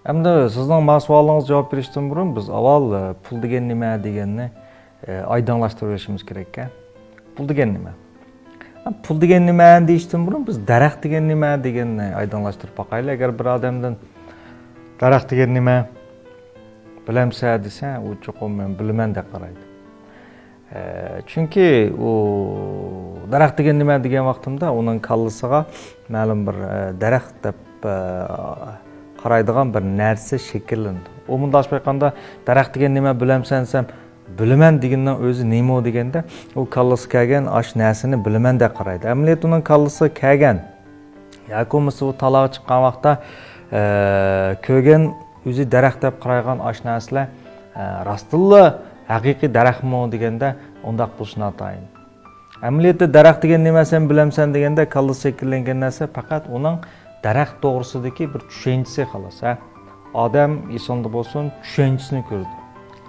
Hamda sizning masualingizga javob berishdan burun biz avval pul degan nima deganni aydınlaştırib olishimiz kerak. Pul degan nima? Pul degan nima deyishdan burun biz daraxt degan nima deganni aydınlaştırib boqaylik. Agar bir odamdan daraxt degan nima bilamsa desa, u cho'qim men bilaman deb qaraydi. Chunki u daraxt degan nima degan vaqtimda uning kallasiga ma'lum bir daraxt deb qaraydigan bir narsa shakllandi. U bunday aytganda daraxt degan nima bilamsan desam, bilaman degandan o'zi nima deganda, u kallasi kelgan ash narsani bilaman deb qaraydi. Amaliyot uning kallasi kelgan. Yoki bo'lmasa u talaga chiqqan vaqtda ko'rgan o'zi daraxt deb qaragan ash narsalar rostilla haqiqiy daraxtmi deganda undaq bo'lishini atayin. Amaliyotda daraxt degan nima sen bilamsan deganda kallasi shakllangan narsa faqat uning daraxt to'g'risidagi bir tushunchasi xolos. Odam insonda bo'lsin, tushunchisini ko'rdi.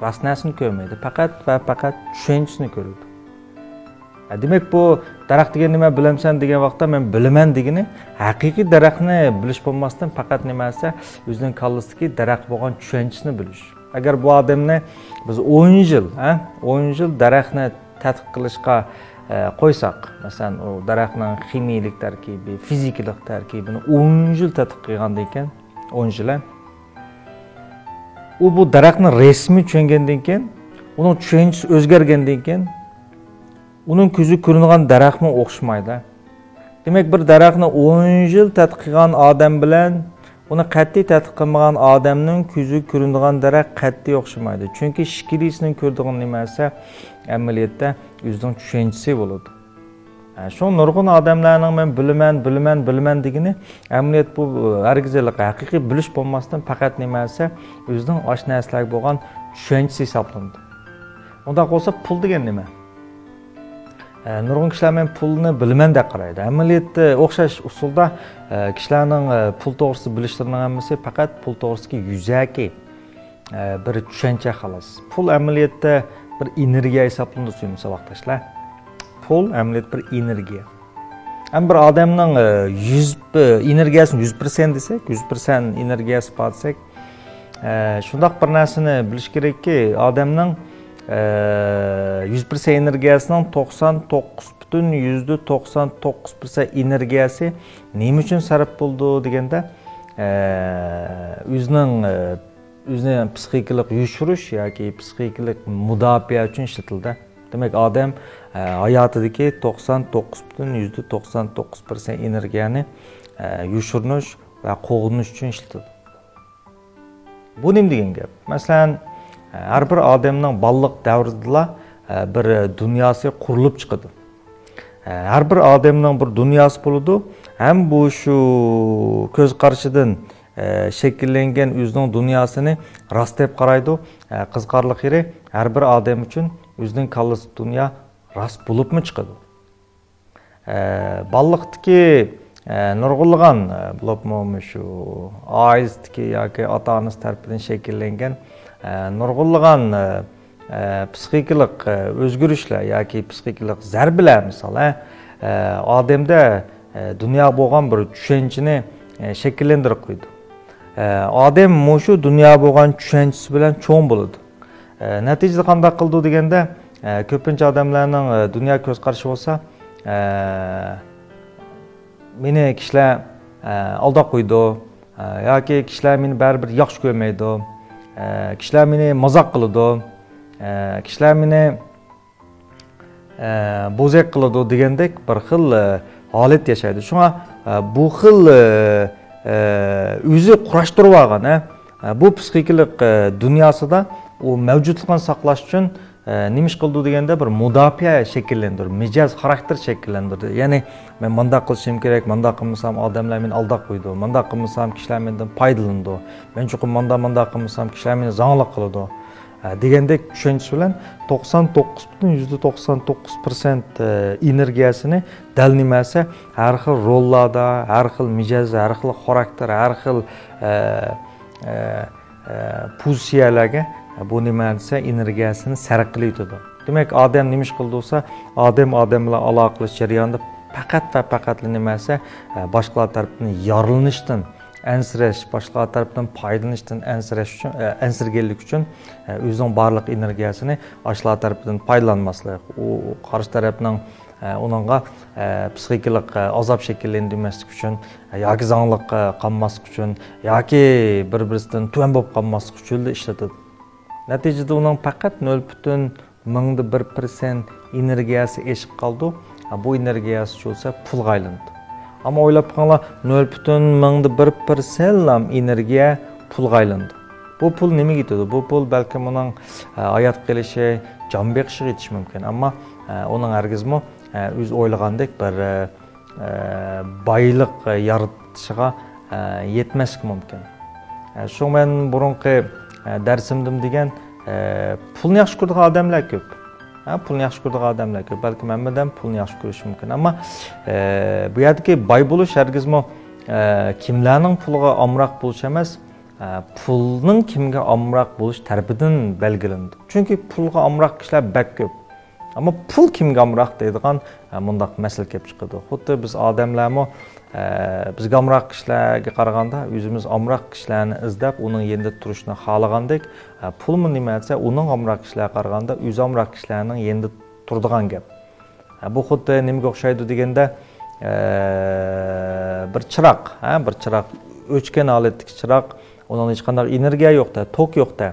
Rost narsani ko'rmaydi, faqat va faqat tushunchisini ko'rdi. Demak bu daraxt degan nima bilamsan degan vaqtda men bilaman degani haqiqiy daraxtni bilish bo'lmasdan faqat nimasi o'zining kallasidagi daraxt bo'lgan tushunchisini bilish. Agar bu odamni biz 10 yil daraxtni tadqiq qilishga qo'ysak, masalan, o daraxtning kimiyalik tarkibi, fizikalik tarkibini 10 yil tadqiq qilgandan keyin, 10 yil u bu daraxtni resmi tushungandan keyin, uning tushunchisi o'zgargandan keyin uning ko'zi ko'ringan daraxtga o'xshamaydi. Demak, bir daraxtni 10 yil tadqiq qilgan odam bilan uni qat'iy tadqiq qilmagan odamning ko'zi ko'ringan daraxt qat'iy o'xshamaydi. Chunki shikilisining ko'rdigan nimasi amaliyotda o'zining tushunchisi bo'ladi. Shu nurg'un odamlarning men bilaman degani amaliyot bu hargizlik haqiqiy bilish bo'lmasdan faqat nimasi o'zining oshnasilik bo'lgan tushunchisi hisoblanadi. Unda bo'lsa pul degan nima? Nurg'un kishilar men pulni bilaman deb qaraydi. Amaliyotda o'xshash usulda kishilarning pul to'g'risida bilishlarining hammasi faqat pul to'g'risidagi yuzaki bir tushuncha xolos. Pul amaliyotda bir energiya hisoblanadi deymiz vaqtdoshlar. Pul amaliyot bir energiya. Ham bir odamning 100 energiyasini 100% desak, 100% energiyasi bo'lsak, shundoq bir narsani bilish kerakki, odamning 100% energiyasının 99,99% energiyasi nima uchun sarf bo'ldi deganda o'zining psixikalik yushirish yoki psixikalik mudofaa uchun ishlatildi. Demak, odam hayotidagi 99,99% energiyani yushirinish va qo'g'inish uchun ishlatadi. Bu nima degan gap? Masalan, har bir odamning balliq davrida bir dunyosi qurilib chiqadi. Har bir odamning bir dunyosi bo'ladi. Ham bu shu ko'z qarshidan shakllangan o'zining dunyosini rost deb qaraydi. Qiziqarli yeri har bir odam uchun o'zining kallasi dunyo rost bo'libmi chiqadi. Balliqdagi nurg'ulg'an bo'libmi shu oizdagi yoki ota-onasi tarafidan shakllangan nurg'ulg'an psixikalik o'zgarishlar yoki psixikalik zarbalar misoli odamda dunyo bo'lgan bir tushunchani shakllantirib qo'ydi. Odam shu dunyo bo'lgan tushunchasi bilan cho'ng bo'ladi. Natijada qanday qildi deganda, ko'pincha odamlarning dunyo ko'z qarashi bo'lsa, meni kishilar aldab qo'ydi yoki kishilar meni baribir yaxshi ko'rmaydi. Kishilar meni mazoq qiladi, kishilar meni bo'zak qiladi degandek bir xil holat yashaydi. Shunga bu xil o'zi qurashtirib olgan bu psixikalik dunyosida u mavjudligini saqlash uchun nima ish qildi deganda bir mudofaa shakllantirdi, mijoz xarakter shakllantirdi. Ya'ni men bunday qilishim kerak, bunday qilmasam odamlar meni aldab qo'ydi, bunday qilmasam kishilar mendan foydalandi, men chuqur bunday qilmasam kishilar meni zanglik qiladi degandek tushuncha bilan 99,99% energiyasini dal nimasi har xil rollarda, har xil mijoz, har xil xarakter, har xil pozitsiyalarga bu nima desa energiyasini sarf qilyotdi. Demak, odam nima ish qildi bo'lsa, odam bilan aloqa qilish jarayonida faqat va faqat nimasi boshqalar tomonidan yorilinishdan ensirish, boshqalar tarafdan foydalanishdan ensirish uchun, ensirganlik uchun o'zining barliq energiyasini boshqalar tarafdan foydalanmaslik, u qarshi tarafning onunğa psixikalik azap shakllantirmaslik uchun yoki zanglik qolmaslik uchun yoki bir-birisidan tuvan bo'lib qolmaslik uchun ishlatadi. Natijada uning faqat 0,1% energiyasi eshib qoldi. Bu energiyasi bo'lsa pulga aylandi. Ama o'ylab qaranglar, 0,1% energiya pulga aylandi. Bu pul nimaga ketadi? Bu pul balki uning hayot qilishi, jon beqishiga yetishi mumkin, ammo uning hargizmi o'z o'ylagandek bir boylik yaratishiga yetmasligi mumkin. Shu men burunqi darsimdim degan pulni yaxshi ko'radigan odamlar ko'p. Pulni yaxshi ko'radigan odamlar ko'p. Balki hammadan pulni yaxshi ko'rishi mumkin, ammo bu yerdagi boy bo'lish hargizmi kimlarning puliga omroq bo'lish emas, pulning kimga omroq bo'lish tarafidan belgilandi. Chunki pulga omroq kishilar bak ko'p. Ama pul kimga omroq deydigan mundaq masala kelib chiqadi. Xuddi biz odamlarmi bizga omroq kishilarga qaraganda o'zimiz omroq kishilarni izlab, uning yerida turishni xohlagandek, pulmi nima desa, uning omroq kishilarga qaraganda o'z omroq kishilarning yerida turadigan gap. Bu xuddi nimaga o'xshaydi deganda, bir chiroq, o'chgan holatdagi chiroq, uning hech qanday energiya yo'qda, tok yo'qda.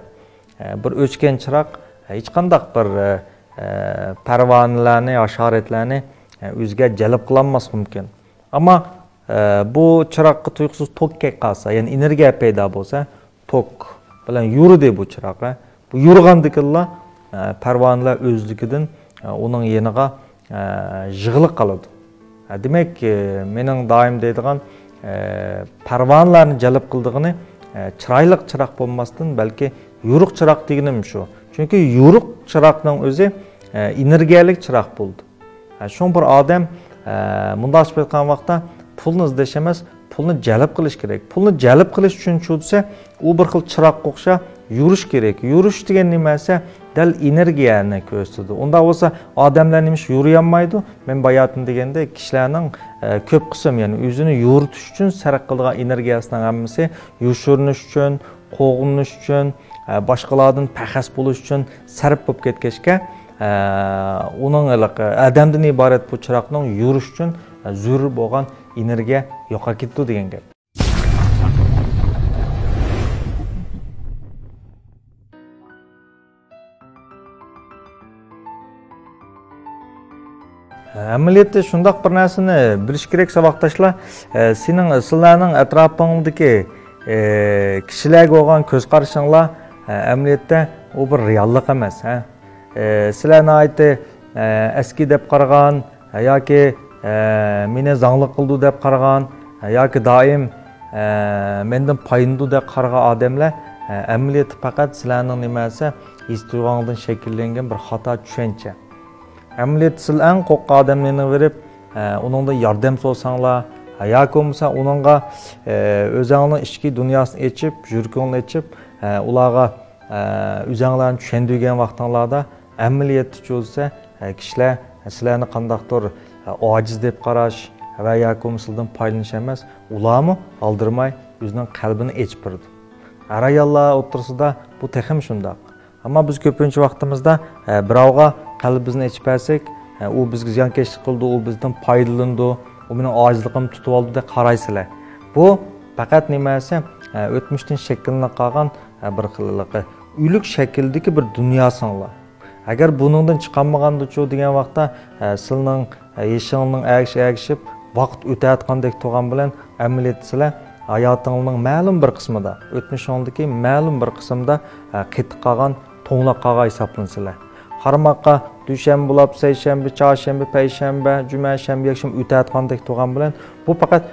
Bir o'chgan chiroq hech qanday bir parvonalarni, hasharotlarni o'ziga jalb qilolmas mumkin. Ammo bu chiroqqa tuyuqsiz tokka qolsa, ya'ni energiya paydo bo'lsa, tok bilan yurdi bu chiroq. Bu yurgandikilla parvonalar o'zligidan uning yeniga yig'ilib qoladi. Demak, mening doim deydigan parvonalarni jalb qildig'ini chiroyli chiroq bo'lmasdan, balki yo'riq chiroq deganim shu. Chunki yo'riq chiroqning o'zi energiyalik chiroq bo'ldi. Shu bir odam bunday aytgan vaqtda pulni izlash emas, pulni jalb qilish kerak. Pulni jalb qilish uchun desa, u bir xil chiroqqa o'xshab yurish kerak. Yurish degan nima esa, dal energiyani ko'rsatadi. Unda bo'lsa odamlar nima yuriy olmaydi? Men bayotim deganda kishilarning ko'p qism, ya'ni o'zini yoritish uchun sarf qilgan energiyasining hammasi yoshirinish uchun, qo'g'inish uchun, boshqalardan paxas bo'lish uchun sarf bo'lib ketgachga, uning odamdan iborat bu chiroqning yurish uchun zarur bo'lgan energiya yo'qolib ketdi degan gap. Amaliyotda shundoq bir narsani bilish kerak saboqdoshlar, sizlarning atrofingdagi kishilarga bo'lgan ko'z qarashinglar amaliyotda u bir reallik emas. Sizlarni aytdi eski deb qaragan yoki meni zanglik qildi deb qaragan yoki doim mendan foydalanadi deb qaragan odamlar amaliyotda faqat sizlarning nimasi his tuyg'uingdan shakllangan bir xato tushuncha. Amaliyot sizlar eng qo'rqqan odamlarni berib, uningdan yordam so'rasanglar, yoki bo'lmasa uningga o'zingning ichki dunyosini ochib, yuragingni ochib, ularga o'zinglarni tushundirgan vaqtinglarda amaliyotda bo'lsa, kishilar sizlarni qandaqdir ojiz deb qarash va yoki sizdan foydalanish emas, ularni oldirmay o'zining qalbini ochib berdi. Arayollar o'tirsida bu texim shundoq. Ammo biz ko'pincha vaqtimizda birovga qalbimizni ochib bersak, u bizga ziyonkashlik qildi, u bizdan foydalandi, u mening ojizligimni tutib oldi deb qaraysizlar. Bu faqat nima esa, o'tmishdan shakllanib qolgan bir xillik, uylik shakldagi bir dunyosinglar. Agar buningdan chiqolmaganda-chu degan vaqtda sizning yeshingning agishib, vaqt o'tayotgandek turgan bilan amaliyotda sizlar hayotingizning ma'lum bir qismida, o'tmishingdagi ma'lum bir qismida qetib qolgan, to'nglab qolgan hisoblansizlar. Qarmoqqa dushanba bo'lib, seshanba, chorshanba, payshanba, juma, shanba, yakshanba o'tayotgandek turgan bilan bu faqat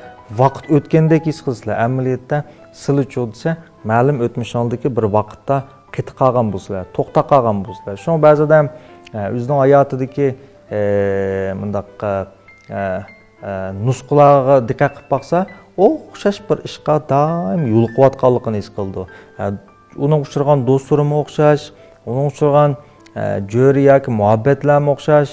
vaqt o'tgandek his qilsizlar. Amaliyotda sizlar desa, ma'lum o'tmishingdagi bir vaqtda qetib qolgan bo'lsizlar, to'xtab qolgan bo'lsizlar. Shu ba'zida o'zining hayotidagi bundaq nusxalarga diqqat qilib boqsa, o'xshash bir ishga doim yo'liqayotganligini his qildi. Uning uchragan do'stlarime o'xshash, uning uchragan jo'ri yoki muhabbatlarga o'xshash,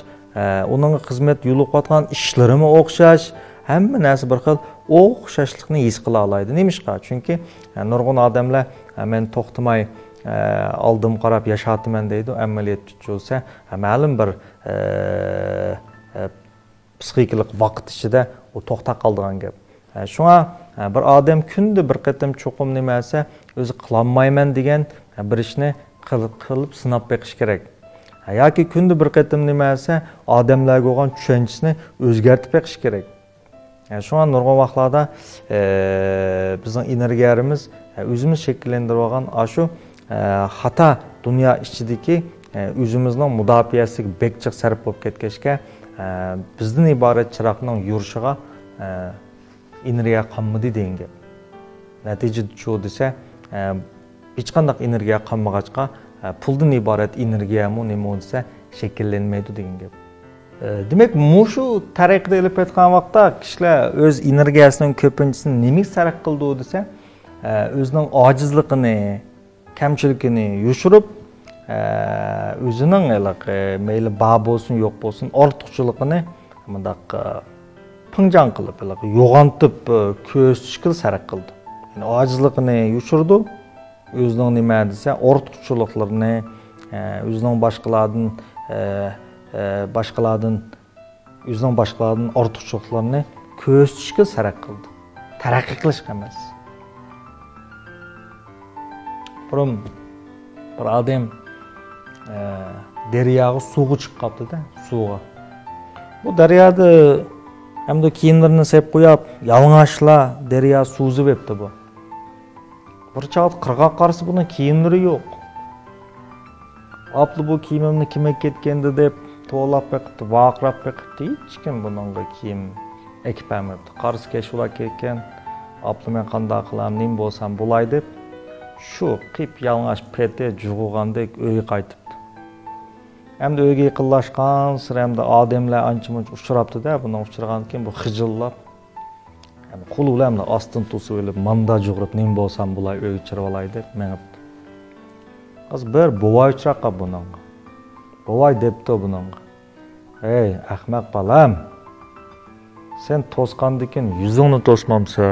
uning xizmat yo'liqayotgan ishlarime o'xshash, hamma narsa bir xil o'xshashlikni his qila oladi. Nemishqa? Chunki nurg'un odamlar men to'xtamay oldim qarab yashatiman deydi, amaliyot bo'lsa ma'lum bir psixikalik vaqt ichida u to'xtab qoladigan gap. Shunga bir odam kunda bir qatam cho'qim nimasi o'zi qilolmayman degan bir ishni qilib sinab beqish kerak. Yoki kunda bir qatam nimasi odamlarga bo'lgan tushunchisini o'zgartirib beqish kerak. Shunga nurg'un vaqtlarda bizning energiyamiz o'zimiz shakllantirib olgan shu xato dunyo ichidagi o'zimizning mudofaasiga bekchiq sarf bo'lib ketgachga bizdan iborat chiroqning yurishiga energiya qolmadi degan gap. Natijada shu desa hech qanday energiya qolmag'achqa puldan iborat energiyami nima desa shakllanmaydi degan gap. Demak, shu tariqada ilib aytgan vaqtda kishilar o'z energiyasining ko'pinchisini nimaga sarf qildi desa, o'zining ojizligini, kamchiligini yushirib, o'zining mayli bor bo'lsin, yo'q bo'lsin, ortiqchiligini bundaq pinjon qilib, yo'g'ontib, ko'z tushkil sarf qildi. Ya'ni ojizligini yushirdi, o'zining nima desa, ortiqchiliklarni, o'zining boshqalardan ortiqchiliklarni ko'z tushkil sarf qildi. Taraqqiy qilish emas. Bir odam daryoga suvga chiqib qoldi-da, suvga. Bu daryoda hamda kiyimlarini sepib qo'yib, yalang'ochlar daryo suzib o'tdi bu. Bir chaqat qirg'oq qarshi buni kiyimlari yo'q. Aplı bu kiyimimni kime ketgandi deb to'lab beqibdi, vaqirab beqibdi. Hech kim bunga kiyim ekib bermabdi. Qarshi keshulab ketgan, aplı men qanday qilam, nim bo'lsam bo'lay deb shu qip yalang'och pete jug'ug'andek uyga qaytibdi. Hamda uyga yaqinlashgan sira hamda odamlar ancha-muncha uchrabdi-da, buni uchragan keyin bu xijillab qo'li bilan ostin to'sib olib, manda jug'urib nim bo'lsam bo'lay uyga chirib olay deb menibdi. Bir buvay uchraqqa buningga. Buvay debdi buningga. Ey, ahmaq balam. Sen to'sqandikin yuzingni to'smamsa,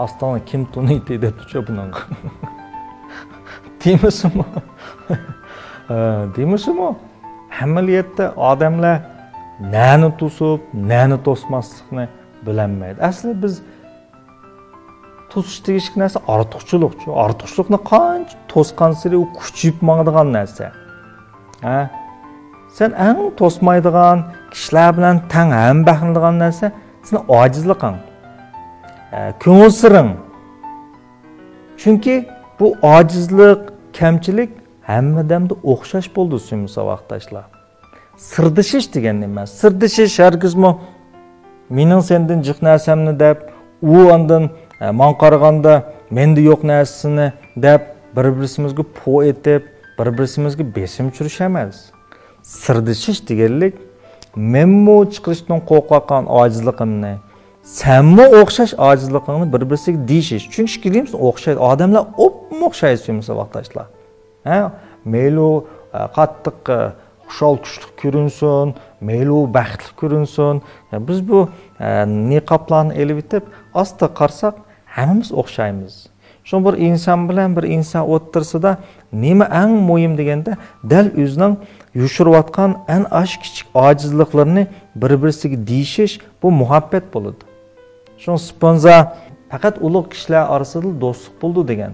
ostona kim tuniydi debdi buningga. Demisimi? Demisimi? Amaliyotda odamlar nani to'sib, nani to'smaslikni bilmaydi. Aslida biz to'sish degan narsa ortiqchilik. Ortiqchilikni qancha to'sqan sari u kuchayib mangdigan narsa. Sen eng to'smaydigan kishilar bilan tang ham baxildigan narsa seni ojizliqing. Ko'ngil siring. Chunki bu ojizlik, kamchilik hammadamda o'xshash bo'ldi suyimsa vaqtdoshlar. Sirdishish degan nima? Sirdishish hargizmi mening sendan jiq narsamni deb, u ondan man qaraganda menda yo'q narsasini deb bir-birimizga po etib, bir-birimizga besim tushirish emas. Sirdishish deganlik menmo chiqishdan qo'rqayotgan ojizligimni, senmo o'xshash ojizligingni bir-birisiga deyishish. Chunki kelimiz o'xshaydi. Odamlar o'xshaydi suyimsa vaqtdoshlar. Meyli qattiq xushol kuchli ko'rinsin, meyli baxtli ko'rinsin. Biz bu niqoblarni elib etib, asta qarsak hammamiz o'xshaymiz. Shu bir inson bilan bir inson o'ttirsida nima eng muhim deganda dal o'zining yushirayotgan en kichik ojizliklarni bir-birisiga deyishish bu muhabbat bo'ladi. Shu Spinoza faqat ulug' kishilar orasida do'stlik bo'ldi degan.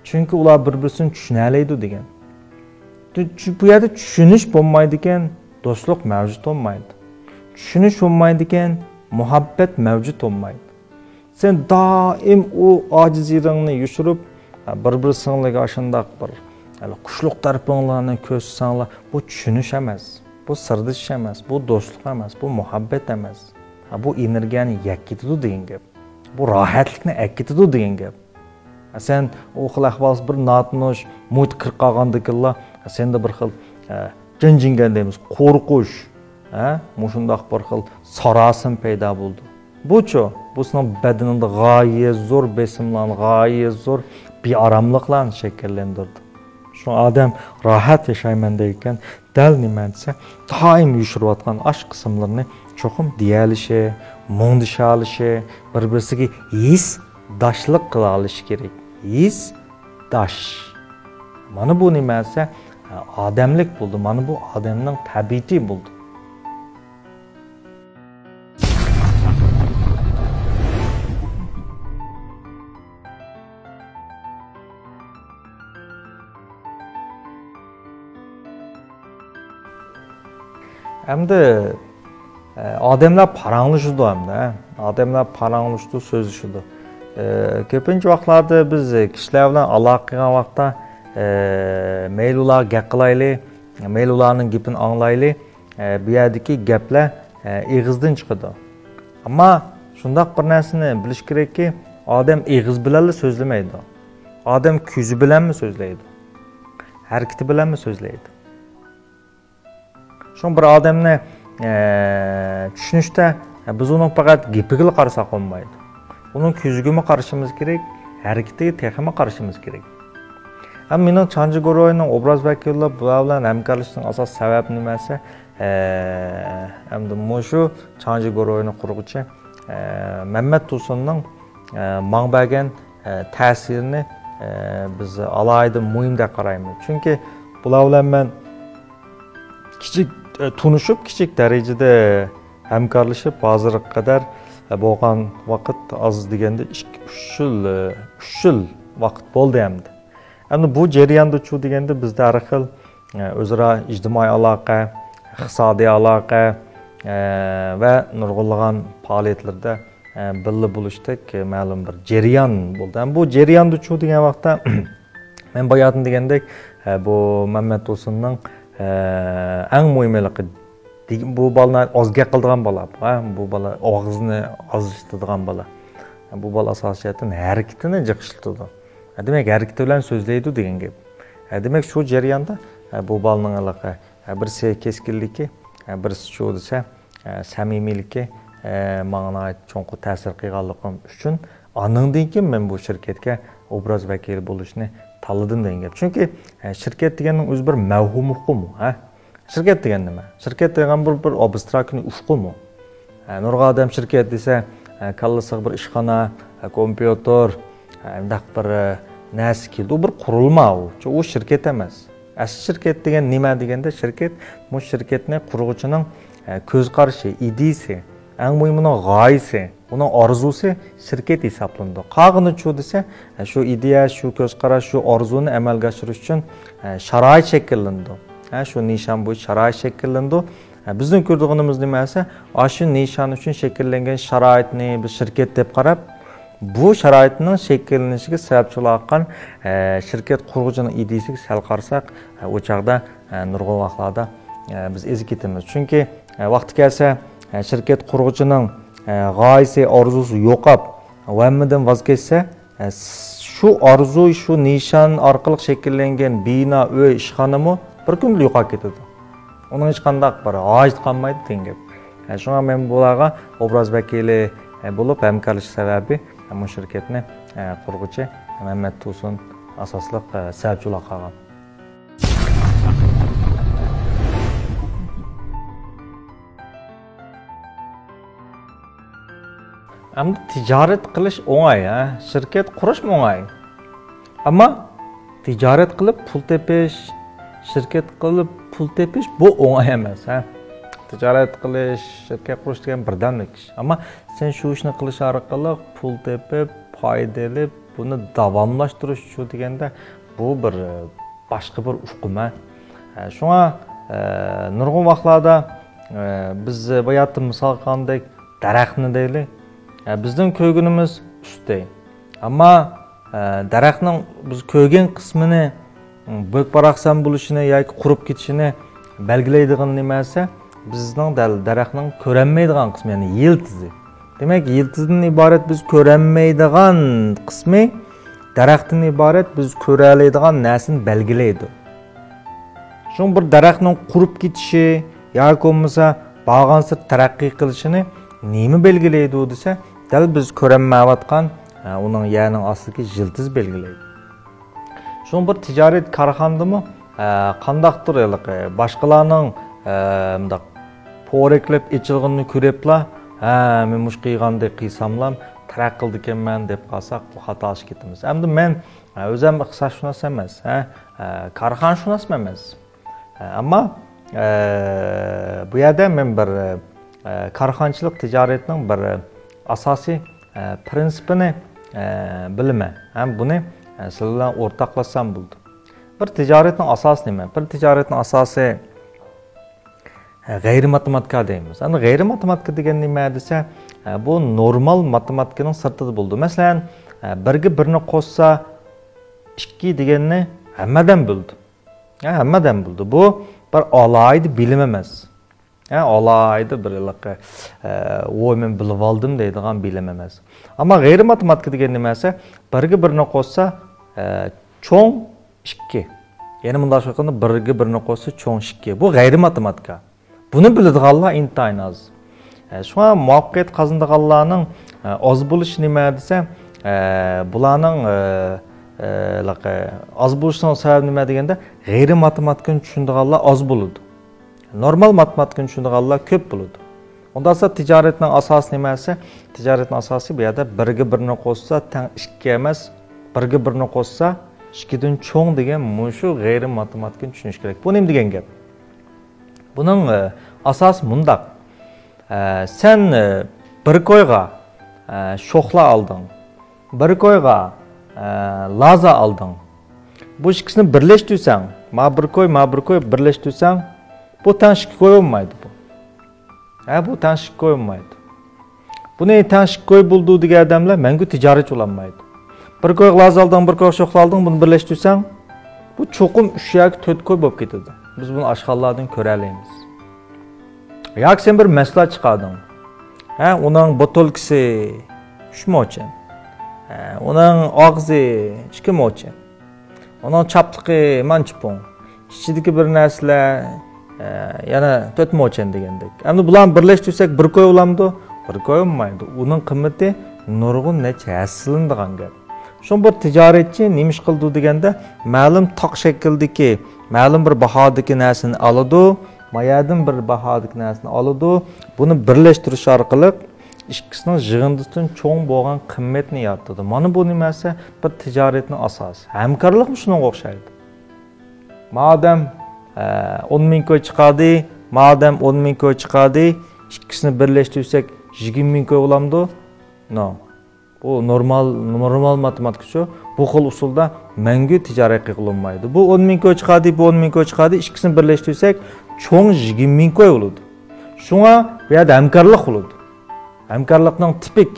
Chunki ular bir-birini tushunmaydi degan. Bu yerda tushunish bo'lmaydi ekan, do'stlik mavjud bo'lmaydi. Tushunish bo'lmaydi ekan, muhabbat mavjud bo'lmaydi. Sen doim u ojizligingni yushirib, bir-biringizga shundoq bir qushliq tarafinglarni ko'rsanglar, bu tushunish emas, bu sirdishish emas, bu do'stlik emas, bu muhabbat emas. Bu energiyani yakkitadi degan gap. Bu rohatlikni akkitadi degan gap. Sen o xil ahvol bir notnosh, mut qirq qolgandikinlar, senda bir xil jinjingan deymiz, qo'rqish, mushundoq bir xil sarasim paydo bo'ldi. Bu-chu, bu sening badaningda g'oyat zo'r besimlarni, g'oyat zo'r bearomliklarni shakllantirdi. Şu odam rahat yashayman deyotgan dal nima desa, doim yushirayotgan osh qismlarini cho'qim deyalishi, mungdisha olishi, bir-birisiga his dashlik qila olishi kerak. His dash. Mana bu nima desa, odamlik bo'ldi. Mana bu odamning tabiati bo'ldi. Hamda odamlar paranglashdi hamda. Odamlar paranglashdi, so'zlashdi. Ko'pincha vaqtlarda biz kishilar bilan aloqa qilgan vaqtda mayli ular gap qilaylik, mayli ularning gapini anglaylik, bu yerdagi gaplar eg'izdan chiqadi. Ammo shundoq bir narsani bilish kerakki, odam eg'iz bilan so'zlamaydi. Odam ko'zi bilanmi so'zlaydi? Harakati bilanmi so'zlaydi? Şu bir odamni tushunishda biz uni faqat gapiga qarasak olmaydi. Uning ko'ziga qarashimiz kerak, harakatiga texmi qarashimiz kerak. Ham mening Chanjigoroyning obraz vakillari bilan hamkorlashning asos sababi nima desa, hamda shu Chanjigoroyni qurg'uchi Mehmet Tursunning menga bergan ta'sirini biz alayda muhim deb qaraymiz. Chunki bular bilan men kichik tunishib, kichik darajada hamkorlashib, hozirga qadar bo'lgan vaqt az deganda 3 yil vaqt bo'ldi hamda. Endi bu jarayonda chu deganda bizda har xil o'zaro ijtimoiy aloqa, iqtisodiy aloqa va nurg'unlagan faoliyatlarda birga bo'lishdek ma'lum bir jarayon bo'ldi. Bu jarayonda chu degan vaqtda men boyatin degandek bu Mehmet Tursunning eng muhimligi bu bolalar ozga qildigan bola, bu bola og'izni ozishtiradigan bola. Bu bola asosiyatan harakatini jiqishtiradi. Demak, harakati bilan so'zlaydi degan gap. Demak, shu jarayonda bu bolaning aloqa birisi keskinligi, birisi shu desa samimiylikka menga cho'nqur ta'sir qilganligim uchun andan keyin men bu shirkatga obraz vakili bo'lishni tanladim degan gap. Chunki shirkat deganning o'zi bir mavhum uqumi, Shirkat degan nima? Shirkat degan bir abstraktni ufqumi. Nurg'a odam shirkat desa, kallasiga bir ishxona, kompyuter, undaq bir narsa keldi. U bir qurilma u. U shirkat emas. Asli shirkat degan nima deganda, shirkat bu shirkatning qurg'uchining ko'z qarashi, ideyasi, eng muhimi g'oyasi, uning orzusi shirkat hisoblanadi. Qog'ini chu desa, shu ideya, shu ko'z qarash, shu orzuni amalga oshirish uchun sharoit shakllandi. Şu nişan bu şarait şekillendi. Bizning ko'rdig'imiz nima esa, shu nişan uchun shakllangan sharoitni biz shirkat deb qarab, bu sharoitning shakllanishiga sababchi bo'lgan shirkat qurg'uchining ideyasiga sal qarasak, o chaqda nurg'un vaqtlarda biz ezib ketamiz. Chunki vaqti kelsa shirkat qurg'uchining g'oyasi, orzusi yo'qab, va'midan voz kechsa, shu orzu, shu nişan orqali shakllangan bino, uy, ishxonami bir kun yo'qolib ketadi. Uning hech qanday bir g'oyat qolmaydi degan gap. Shunga men bularga obraz vakili bo'lib hamkorlash sababi bu shirkatni qurg'uchi Mehmet Tursun asosliq sababchilar qilgan. Hamda tijorat qilish o'ng'ay, shirkat qurish o'ng'ay. Ammo tijorat qilib pul tepish, shirkat qilib pul tepish bu o'ng'ay emas, Tijorat qilish, shirkat qurish degan birdamlik ish. Ammo sen shu ishni qilish orqali pul tepib, foydali buni davomlashtirish shu deganda bu bir boshqa bir ufquma. Shunga nurg'un vaqtlarda biz bu yerda misol qilgandek daraxtni deylik. Bizning ko'ygunimiz ustda. Ammo daraxtning biz ko'ygan qismini bo'kparaqsan bo'lishini yoki qurib ketishini belgilaydigan nima esa, bizning daraxtning ko'ranmaydigan qismi, ya'ni yiltizi. Demak, yiltizdan iborat biz ko'ranmaydigan qismi daraxtdan iborat biz ko'ra oladigan narsani belgilaydi. Shu bir daraxtning qurib ketishi yoki bo'lmasa bag'ansir taraqqiy qilishini nima belgilaydi desa, dal biz ko'ranmayotgan uning ya'ni ostidagi yiltiz belgilaydi. Şun bir ticaret karxandımı qandaqdır başqalarning mundaq po'reklab ichilganini ko'ribla, men mush qilgandek qilsamlam taraq qildi ekanman deb qalsaq bu xato ish ketamiz. Endi men o'zim iqtisodshunos emas, karxonshunos emas. Ammo bu yerda men bir karxonchilik tijoratning bir asosiy prinsipini bilaman. Ham buni sizlar bilan o'rtoqlashsam bo'ldi. Bir tijoratning asosi nima? Bir tijoratning asosi g'ayri matematika deymiz. Endi g'ayri matematika degan nima desa, bu normal matematikaning sirtida bo'ldi. Masalan, birga birni qo'shsa 2 deganni hammadan bildi. Hammadan bildi. Bu bir alayda bilim emas. Alayda bir o men bilib oldim deydigan bilim emas. Ammo g'ayri matematika degan nima desa, birga birni qo'shsa cho'ng 2. Yani bundan sonra birga birni qo'shsa cho'ng 2. Bu g'ayri matematika. Buni biladiganlar intayin az. Şu an muvaffaqiyat qozonganlarning oz bo'lishi nima desa, bularning az bo'lishining sababi nima deganda, g'ayri matematikani tushunadiganlar oz bo'ladi. Normal matematikani tushunadiganlar ko'p bo'ladi. Ondan sonra ticaretning asosi nima desa, ticaretning asosi bu yerda birga birni qo'shsa teng 2 emas, birga birni qo'shsa 2 dan cho'ng degan shu g'ayri matematikani tushunish kerak. Bu nima degan gap? Bunun asas mundaq. Sen bir koyga şoxla aldın, bir koyga laza aldın. Bu ikisini birleştirsen, ma bir koy birleştirsen, bu tanışık koy olmaydı bu. Bu tanışık koy olmaydı. Bu ne tanışık koy bulduğu diye adamlar mengü ticaret olanmaydı. Bir koy laza aldın, bir koy şoxla aldın, bunu birleştirsen, bu çoğum 3 yoki 4 koy bo'lib ketadi. Biz bunu aşğallardan ko'raleymiz. Yoki sen bir mahsulot chiqarding. Uning botolkasi 3 mo'chan. Uning og'zi 2 mo'chan. Uning chaplig'i mancha pun. Ichidagi bir narsalar yana 4 mo'chan degandek. Endi bularni birlashtirsak bir koy bo'lamdi? Bir koy bo'lmaydi. Uning qiymati nurg'un necha hassilindigan gap. Şun bir ticaretçi neymiş qildi deganda, ma'lum toq shakldagi, ma'lum bir bahodagi narsani oladi, mayadan bir bahodagi narsani oladi, buni birlashtirish orqali ikkisining yig'indisidan cho'ng bo'lgan qimmatni yaratadi. Mana bu nima desa, bir tijoratning asosi. Hamkorlikmi shunga o'xshaydi. Madem 10 ming koy chiqadi, madem 10 ming koy chiqadi, ikkisini birlashtirsak 20 ming koy bo'lamdi? No. Bu normal matematik şu. Bu xil usulda mangu tijorat qilinmaydi. Bu 10 ming koy chiqadi, bu 10 ming koy chiqadi, ikkisini birlashtirsak cho'ng 20 ming koy bo'ladi. Shunga bu yerda hamkorlik bo'ladi. Hamkorlikning tipik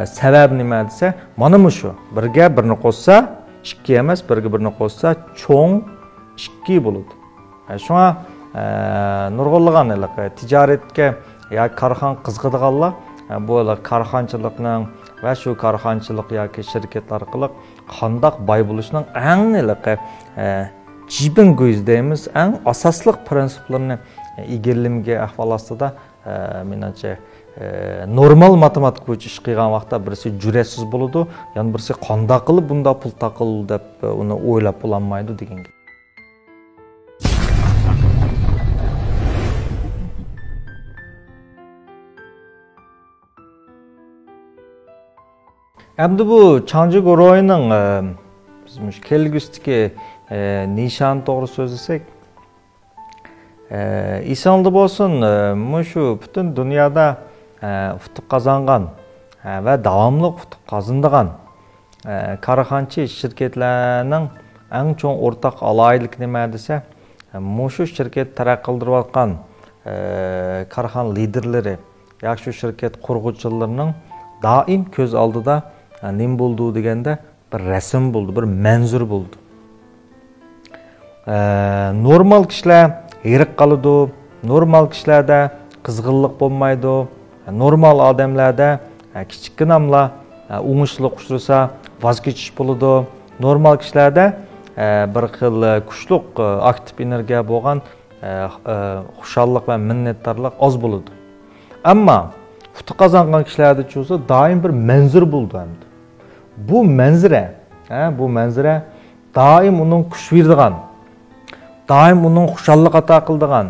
sababi nima desa, mana bu shu. Birga birni qo'shsa 2 emas, birga birni qo'shsa cho'ng 2 bo'ladi. Shunga nurg'unlagan tijoratga yoki karxon qiziqadiganlar bu karxonchilikning va shu karxonchilik yoki shirkatlar orqali qandoq boy bo'lishning eng jibin go'z deymiz, eng asosli prinsiplarni egallimga ahvol ostida menimcha normal matematik bo'yicha ish qilgan vaqtda birisi jur'atsiz bo'ladi, yana birisi qandoq qilib bunda pul taqil deb uni o'ylab bo'lolmaydi degan gap. Endi bu Changji Goroyning biz kelgusidagi nishon to'g'ri so'zlasak, esonda bo'lsin, shu butun dunyoda utuq qozongan va davomli utuq qozondigan karxonchi shirkatlarning eng cho'ng o'rtaq alaylik nima desa, shu shirkat taraqqiy qildirayotgan karxon liderlari yoki shu shirkat qurg'uvchilarining doim ko'z oldida nima bo'ldi deganda bir rasm bo'ldi, bir manzur bo'ldi. Normal kishilar yirik qoladi, normal kishilarda qizg'inlik bo'lmaydi, normal odamlarda kichikkinamlar o'ngishli uchrasa voz kechish bo'ladi. Normal kishilarda bir xil kuchli aktiv energiya bo'lgan xushallik va minnatdorlik oz bo'ladi. Ammo utuq qozongan kishilarda doim bir manzur bo'ldi. Bu manzara doim uning kuch berdigan, doim uning xushallik ato qildigan,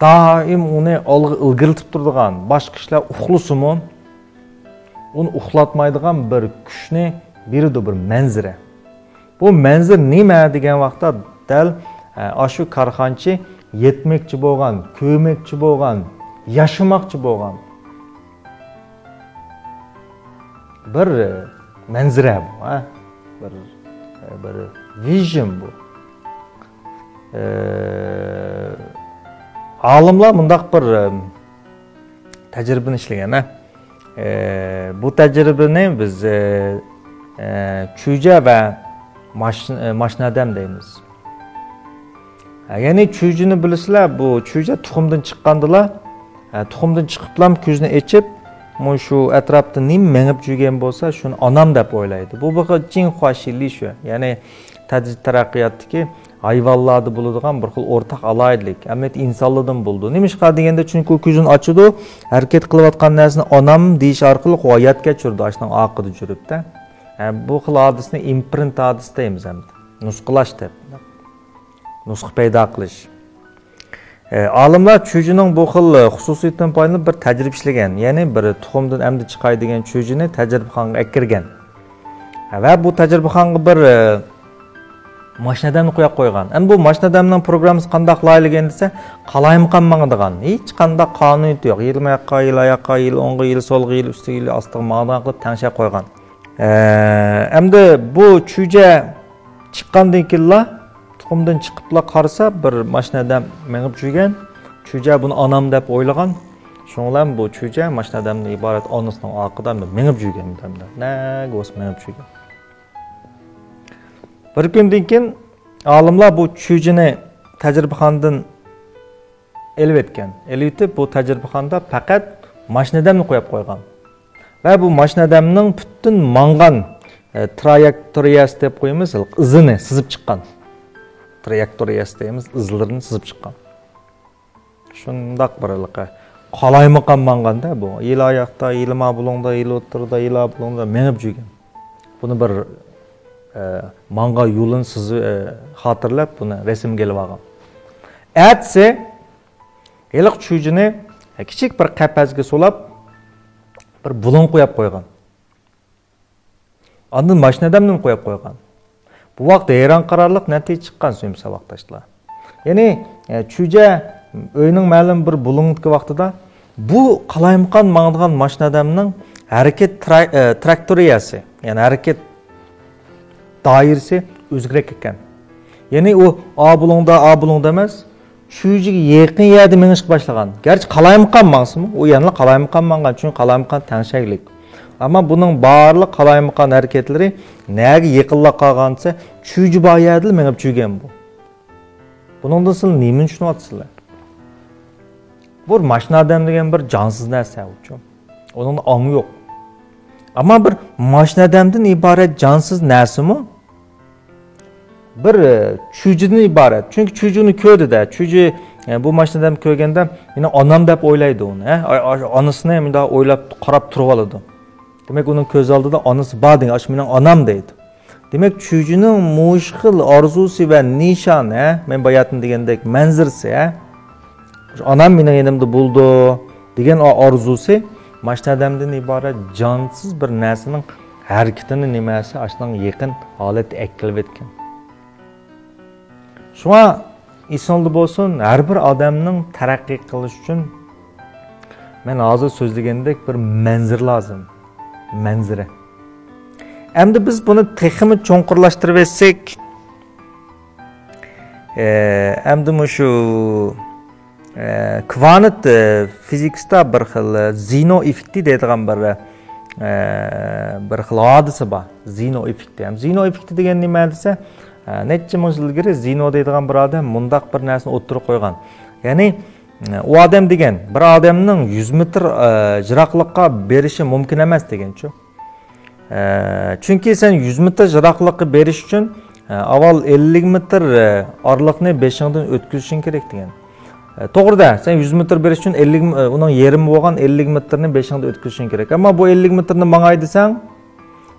doim uni olg'a ilgiltib turdigan, boshqa ishlar uxlasimi, uni uxlatmaydigan bir kuchni berdi, bir manzara. Bu manzir nima degan vaqtda dal shu korxonchi yetmoqchi bo'lgan, ko'rmoqchi bo'lgan, yashamoqchi bo'lgan bir manzara bu, bir vision bu. Olimlar bundaq bir tajribani ishlagan. Bu tajribani biz chuja va mashnadam deymiz. Ya'ni chujini bilasizlar, bu chuja tuxumdan chiqqandilar. Tuxumdan chiqiblam ko'zni echib, shu atrofda nim mengib yurgan bo'lsa, shuni onam deb o'ylaydi. Bu bir xil jin xo'shillik shu. Ya'ni taraqqiyotdagi hayvonlarda bo'ladigan bir xil o'rtaq alaydilik. Amet insonlardan bo'ldi. Nimishqa deganda, chunki ko'zini ochdi, harakat qilayotgan narsani onam deyish orqali hayotga tushirdi, ashning oqida yuribdi. Bu xil hodisani imprint hodisi deymiz hamda. Nusxalash deb. Nusxa paydo qilish. Olimlar chujining bu xil xususiyatidan foydalanib bir tajriba ishlagan. Ya'ni bir tuxumdan amdi chiqaydigan chujini tajribaxonaga akirgan. Va bu tajribaxonaga bir mashinadamni qo'yib qo'ygan. Endi bu mashinadamning programmasi qanday qilaydigan desa, qalayimqan mangdigan. Hech qanday qonuniyat yo'q. Yilmayaqqa, oyoqqa, o'ngga, solga, ustiga, ostiga mangdigan qilib tanshab qo'ygan. Endi bu chuja chiqqandan keyin tuxumdan chiqibla qarasa bir mashinadam mengib yurgan. Chuja buni onam deb o'ylagan. Shuningdan bu chuja mashinadamdan iborat onasining orqidan mengib yurgan damda. Nega o's mengib yurgan. Bir kundan keyin olimlar bu chujini tajribaxonadan elib etgan. Elitib bu tajribaxonada faqat mashinadamni qo'yib qo'ygan. Va bu mashinadamning butun mangan trayektoriyasi deb qo'yamiz, izini sizib chiqqan. Trayektoriyasi deymiz, izlarini sizib chiqqan. Shundaq bir qalaymiqan manganda bu. Yil oyoqda, yilma bulungda, yil o'tirda, yila bulungda mengib yurgan. Buni bir manga yo'lini sizi xotirlab buni rasmga olib olgan. Atse eliq chujini kichik bir qapasga solab bir bulun qo'yib qo'ygan. Ondan mashinadamdan qo'yib qo'ygan. Bu vaqtda hayron qararliq natija chiqqan so'msa vaqtashlar. Ya'ni chuja o'yining ma'lum bir bulung'itki vaqtida bu qalayimqan mangdigan mashinadamning harakat traktoriyasi, ya'ni harakat doirasi o'zgarib ketgan. Ya'ni u A bulungda emas, chujiga yaqin yerda mengishga boshlagan. Garchi qalayimqan mangsimi, u yana qalayimqan mangan, chunki qalayimqan tangshaylik. Ama bunun barliq qalaymiqan hareketlari nega yaqinlab qolgansa, chuji bor yerda mengib yurgan bu. Buningdan siz nima tushunyapsizlar? Bu mashina odam degan bir jonsiz narsa uchun. Uning ongi yo'q. Ama bir mashina odamdan iborat jonsiz narsami? Bir chujidan iborat. Chunki chujini ko'rdi-da, chuji bu mashina odam ko'rganda, meni onam deb o'ylaydi uni, onasini ham bunday o'ylab qarab turib oladi. Demek onun ko'z oldida onasi bor degan, ash mening onam deydi. Demek chujining mushqil orzusi va nishoni, men bayatın degandek manzirasi, onam mening yonimda bo'ldi degan orzusi mashina odamdan iborat jonsiz bir narsaning harakatini nimasi ashning yaqin holat akilib etgan. Shuna esingizda bo'lsin, har bir odamning taraqqiy qilish uchun men hozir so'zlagandek bir manzir lozim. Manzara. Endi biz buni texmi cho'nqirlashtirib etsak, endi shu kvant fizikda bir xil zino effekti deydigan bir xil hodisa bor. Zino effekti. Zino effekti degan nima desa, necha ming yil ilgari zino deydigan bir odam mundaq bir narsani o'ttirib qo'ygan. Ya'ni u odam degan bir odamning 100 metr jiroqlikqa berishi mumkin emas deganchu. Chunki sen 100 metr jiroqlikqa berish uchun avval 50 metr oraliqni 5ingdan o'tkazishing kerak degan. To'g'rida, sen 100 metr berish uchun 50 uning yarimi bo'lgan 50 metrni 5ingda o'tkazishing kerak. Ammo bu 50 metrni mangay desang,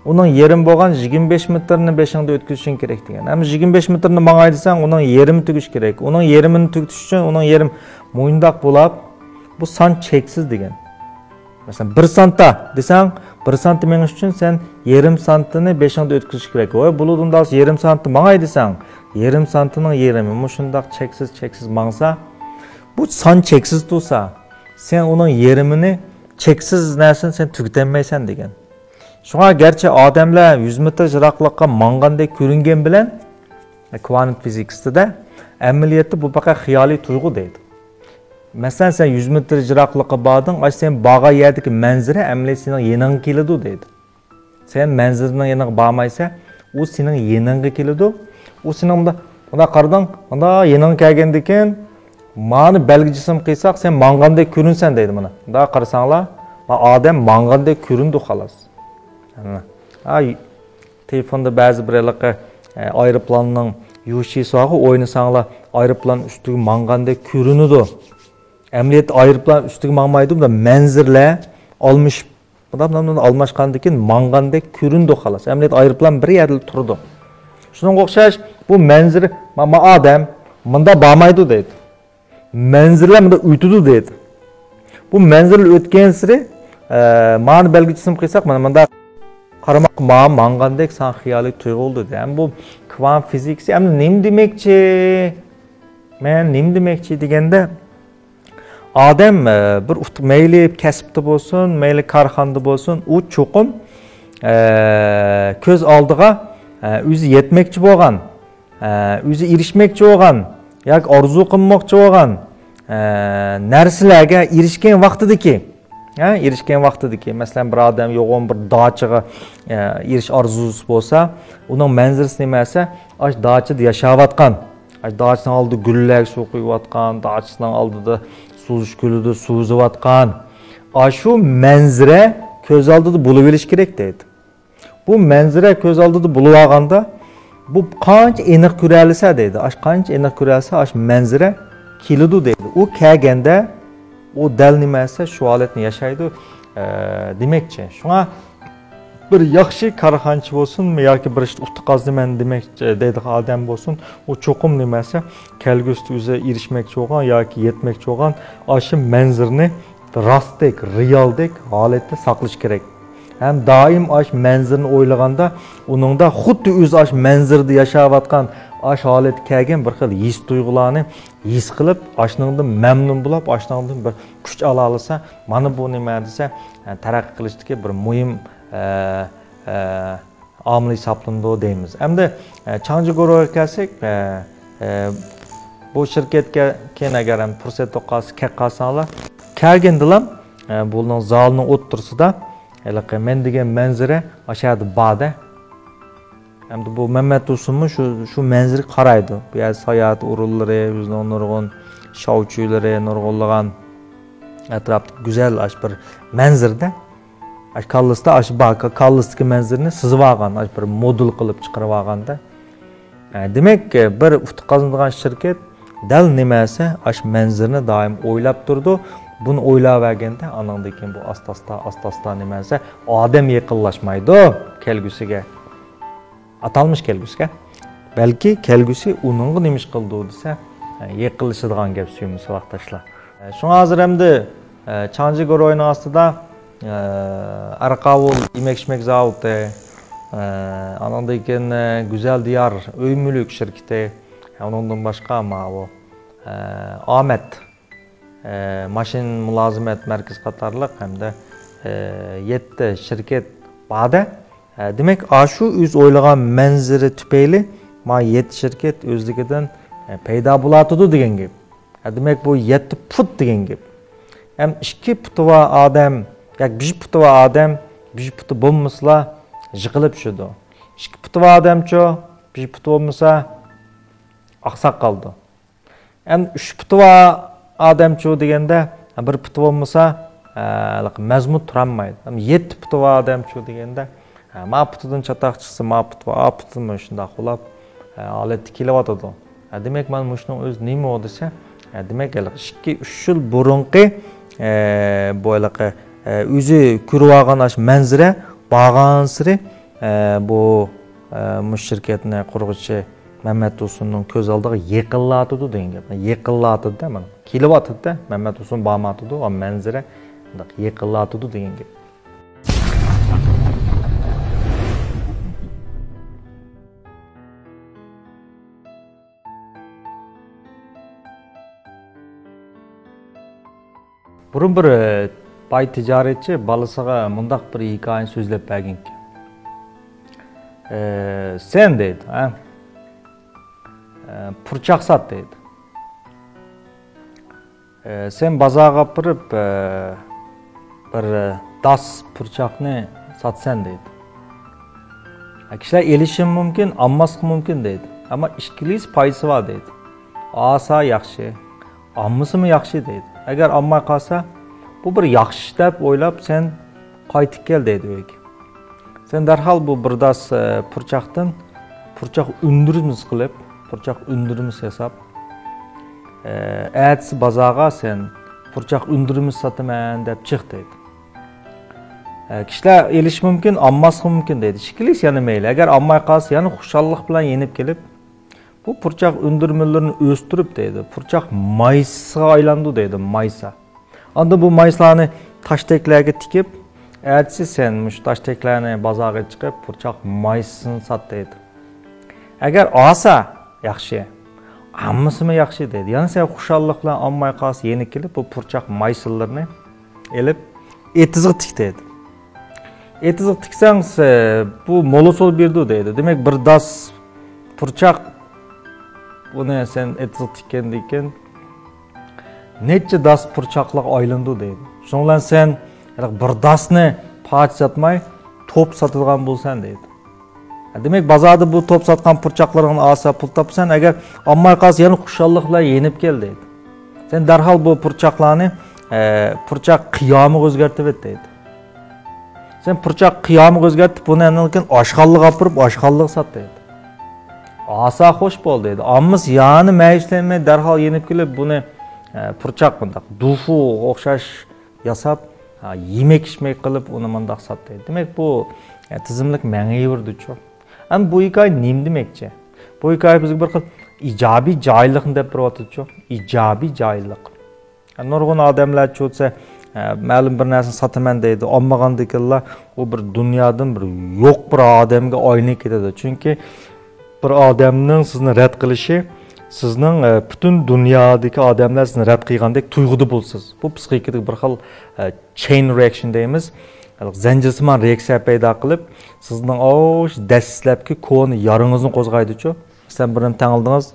Onun yerim bo'lgan 25 metrni 5'inde ötküzüşün gerek degan. Ama 25 metrni mangay desang, onun yerimi tügüş gerek. Onun yerimini tügütüş için onun yerim moyundaq bo'lib, bu san cheksiz degan. Mesela 1 santa desang, 1 santi meniş için sen yerim santini 5'inde ötküzüş gerek. Oy, buludun da yerim santi mangay desang, yerim santının yerimi muşundaq cheksiz mangsa, bu san cheksiz tursa, sen onun yerimini cheksiz narsin sen tügütenmeysen degan. Şuna gerçi adamlar 100 metre jiroqlikqa mangandek ko'ringan bilan kvant fizikasida amaliyotda bu faqat xiyoliy tuyg'u deydi. Masalan sen 100 metre jiroqlikqa bording, sen bog'a yerdagi manzara amaliyot sening yeningga keladi deydi. Sen manzaraning yeniga bormaysa, u sening yeningga keladi. U sening bunda qarding, bunda yening kelgandan keyin mani belgi jism qilsak, sen mangandek ko'rinsan deydi mana. Bunda qarasanglar, odam mangandek ko'rindi xolos. Ay, telefonda bazı bir aeroplanның yo'shi sog'i o'ynasanlar, aeroplan ustiga mangandek ko'rinadi. Emniyet aeroplan ustiga mangmaydi, bunda manzirlar almış, bundan almashgandan keyin mangandek ko'rindi xolos. Emniyet aeroplan bir yerda turdi. Shunga o'xshash bu manzir odam bunda bormaydi deydi. Manzirlar bunda o'tidi deydi. Bu manzirlar o'tgan siri ma'ni belgi jism qilsak, mana bunda qaramoq mangandek san xiyoliy tuyg'u oldu. Yani bu kvant fizikasi ham nima demakchi? Men nima demakchi deganda odam bir mayli kasbda bo'lsin, mayli korxonada bo'lsin, u cho'qim ko'z oldiga o'zi yetmoqchi bo'lgan, o'zi erishmoqchi bo'lgan, yoki orzu qilmoqchi bo'lgan narsalarga erishgan vaqtidagi erişken vaqtidagi, masalan bir odam yo'g'on bir dachaga erish orzusi bo'lsa, uning manzarasi nimasi? Ash dachada yashayotgan, ash dachaning oldida gullar suv quyayotgan, dachaning oldida suzish ko'lida suzayotgan. Shu manzara ko'z oldida bo'lib olish kerak deydi. Bu manzara ko'z oldida bo'lib olganda, bu qancha aniq ko'ralsa deydi. Ash qancha aniq ko'ralsa, ash manzara keladi deydi. U kelganda o dal nimasi shu holatni yashaydi demakchi. Shunga bir yaxshi korxonchi bo'lsin yoki bir ustiqozman demakchi deydi odam bo'lsin, u cho'qim nimasi kelgusida o'zi erishmoqchi bo'lgan yoki yetmoqchi bo'lgan o'sha manzirni rostdek, realdek holatda saqlash kerak. Hem doim o'sha manzirni o'ylaganda, uningda xuddi o'zi o'sha manzirda yashayotgan aş holat kelgan bir xil his tuyg'ularni his qilib, ashundan mamnun bo'lib, ashundan bir kuch ola olsa, mana bu nima desa, taraqqiy qilishdagi bir muhim omil hisoblanadi deymiz. Hamda Changjigoroga kelsak, bu shirkatga keyin agar ham fursat topqasi kelqasanglar, kelgandilar, buning zalning o'ttirsida, men degan manzara ashada bada. Hem de bu Mehmet Usun'un şu manzara qaraydi. Bu yer sayat urulları, bizning nurg'un shovchiylari, nurg'unlagan atrofda güzel aş bir manzarda, aş kallisda aş baka kallistiki manzarni sizib olgan, aş bir modul qilib chiqarib olganda. Demek ki bir qazanadigan shirkat dal nimasi aş manzarni doim o'ylab turdi. Bunu o'ylab olganda, anandan keyin bu asta-asta nimasi odam yaqinlashmaydi kelgusiga. Atalmış kelgusiga. Belki kelgusi uningga nima ish qildi desa, yaqinlashadigan gap suyimiz vaqtdoshlar. Shunga hozir hamda Changjigoroning ostida Arqavul imek-ishmek zavodi, anandan keyin Güzel Diyar uy mulk shirkati, undan boshqa bu Ahmet mashin mulozimat markaz qatorliq hamda 7 shirkat borda. Demek aşu öz oylagan manzara tüpeyli ma 7 şirket özlügidan payda bulatıdı degan gap. Demek bu 7 put degan gap. Hem 2 putuva adam, yoki 1 putuva adam, 1 putu bo'lmasa yig'ilib tushadi. 2 putuva odamcho, 1 putu bo'lmasa oqsaq qoldi. Hem 3 putuva odamcho deganda 1 putu bo'lmasa mazmun turolmaydi. Hem 7 putuva odamcho deganda ma putudan chataq chiqsa, ma putuva, a putumi shunda qulab holatga kelyotadi. Demak, men mushning o'z nima desa, demak 2-3 yil burunqi bo'yliqi o'zi ko'rib olgan ash manzara borgan siri bu şirketni qurg'uchi Mehmet Usun'un ko'z oldiga yiqillatdi degan gap. Yiqillatdi mana. Kelyapti-da, Mehmet Usun bormatdi, o manzara yiqillatdi degan gap. Burun bir bay ticaretçi balısıga mundaq bir hikoyani so'zlab bergan ekan. Sen deydi, purchaq sat deydi. Sen bozorga borib bir das purchaqni satsan deydi. Kishilar elishi mumkin, olmaslik mumkin deydi. Ammo ishkilis foyzi bor deydi. Olsa yaxshi, olmasimi yaxshi deydi. Agar olmay qolsa, bu bir yaxshi deb o'ylab sen qaytib kel deydi o'yga. Sen darhol bu bir das purchaqdan purchaq undirimiz qilib, purchaq undirimiz yasab, ertasi bozorga sen purchaq undirimiz sotaman deb chiq deydi. Kishilar elish mumkin, olmaslik mumkin deydi. Shiklis yana mayli. Agar olmay qolsa, yana xushallik bilan yenib kelib, bu purchaq undirmalarini o'stirib deydi. Purchaq maysa aylandi deydi, maysa. Anda bu mayslarni tashteklarga tikib, ertasi sen mush tashteklarni bozorga chiqib, purchaq maysasini sat deydi. Agar olsa yaxshi, olmasimi yaxshi deydi. Yana sen xushallik bilan olmay qolsa, yenib kelib, bu purchaq maysalarni elib etizga tik deydi. Etizga tiksang, bu molosol berdi deydi. Demak, bir das purchaq buni sen etizga tikkandan keyin necha das purchaqliq aylandi deydi. Shundan bilan sen bir dasni poch satmay, top sotadigan bo'lsan deydi. Demak, bozorda bu top sotgan purchaqlarni olsa pul topsan, agar olmay qolsa, yana xushallik bilan yenib kel deydi. Sen darhol bu purchaqlarni purchaq qiyomiga o'zgartib et deydi. Sen purchaq qiyomiga o'zgartib, buni keyin oshxonliqqa olib borib, oshxonliq sot deydi. Olsa xo'sh bo'ldi deydi. Ammo yani mayishlanmay darhol yenib kelib, buni purchaq bundaq dufu o'xshash yasab, yemek ishmek qilib uni bundaq sot deydi. Demak, bu tizimlik mangayverdi-chu. Ham bu hikoya nima demakchi? Bu hikoya bizga bir xil ijobiy joylikni deb turibdi-chu. Ijobiy joylik. Nurg'un odamlar cho'tsa, ma'lum bir narsani sotaman deydi. Olmagandikinlar u bir dunyodan bir yo'q bir odamga aylanib ketadi. Chunki bir odamning sizni rad qilishi sizning butun dunyodagi odamlar sizni rad qilgandek tuyg'uda bo'lsiz. Bu psixikada bir xil chain reaction deymiz. Zanjirsimon reaksiya paydo qilib, sizning dastlabki koni yaringizni qo'zg'aydi-chu. Sen birini tangildingiz,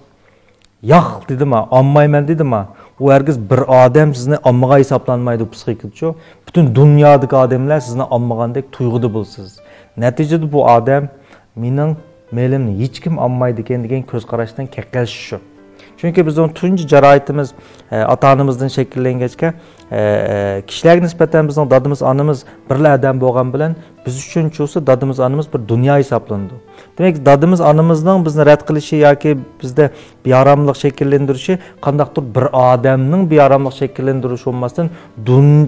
yo'q dedimi, olmayman dedimi? U hargiz bir odam sizni olmagan hisoblanmaydi psixikada-chu. Butun dunyodagi odamlar sizni olmagandek tuyg'uda bo'lsiz. Natijada bu odam mening melimni hech kim olmaydi ekan degan ko'z qarashdan kekkalishi shu. Chunki bizning tunji jarohatimiz ota-onamizdan shakllangachga kishilarga nisbatan bizning dadimiz, onamiz birlardan bo'lgan bilan biz uchun cho'si dadimiz, onamiz bir dunyo hisoblandi. Demak, dadimiz, onamizning bizni rad qilishi yoki bizda bearomlik shakllantirishi qandaqdir bir odamning bearomlik shakllantirishi bo'lmasdan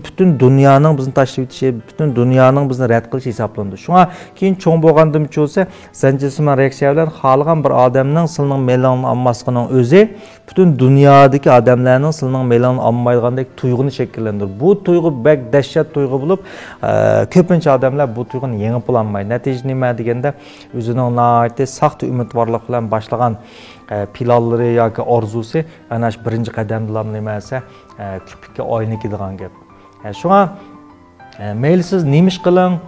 butun dunyoning bizni tashlab o'tishi, butun dunyoning bizni rad qilishi hisoblandi. Shunga keyin cho'ng bo'lgandim cho'sa, zanjirsimon reaksiya bilan xohlagan bir odamning silning melonini olmasligining o'zi butun dunyodagi odamlarning silning melonini olmaydigandek tuyg'uni shakllantiradi. Bu tuyg'u bak dahshat tuyg'u bo'lib, ko'pincha odamlar bu tuyg'uni yengib ololmaydi. Natija nima deganda, o'zining noite saxt umidvorlik bilan boshlagan planlari yoki orzusi ana shu birinchi qadamlar nimasi ko'pikka oynikadigan gap. Shunga mayli siz nima ish qiling,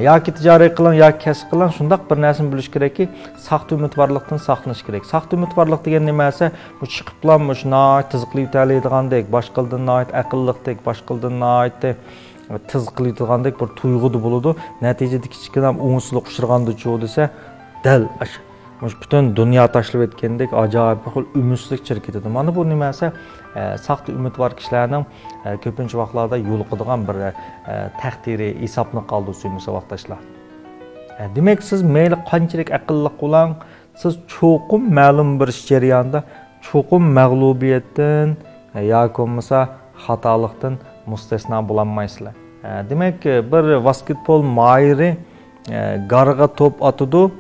yoki tijorat qiling, yoki kasb qiling, shundaq bir narsani bilish kerakki, saxt umidvorlikdan saqlanish kerak. Saxt umidvorlik degan nimasi, bu chiqiblar shuna tizqli yutalaydigandek, boshqalardan noit aqlliqdek, boshqalardan noit tiz qiladigandak bir tuyg'u bo'ladi. Natijada kichkina o'ngsizlik uchraganda chu desa, dal butun dunyo tashlab etgandek ajoyib bir xil umidsizlik chirib ketadi. Mana bu nimasi saxt umidvor kishilarning ko'pincha vaqtlarda yo'liqadigan bir taqdiri hisobni qoldirsa vaqtdoshlar. Demak, siz mayli qanchalik aqlli bo'lang, siz cho'qim ma'lum bir jarayonda cho'qim mag'lubiyatdan yoki bo'lmasa xatolikdan mustasno bo'lolmaysizlar. Demak, bir basketbol mayri garga top atıdı.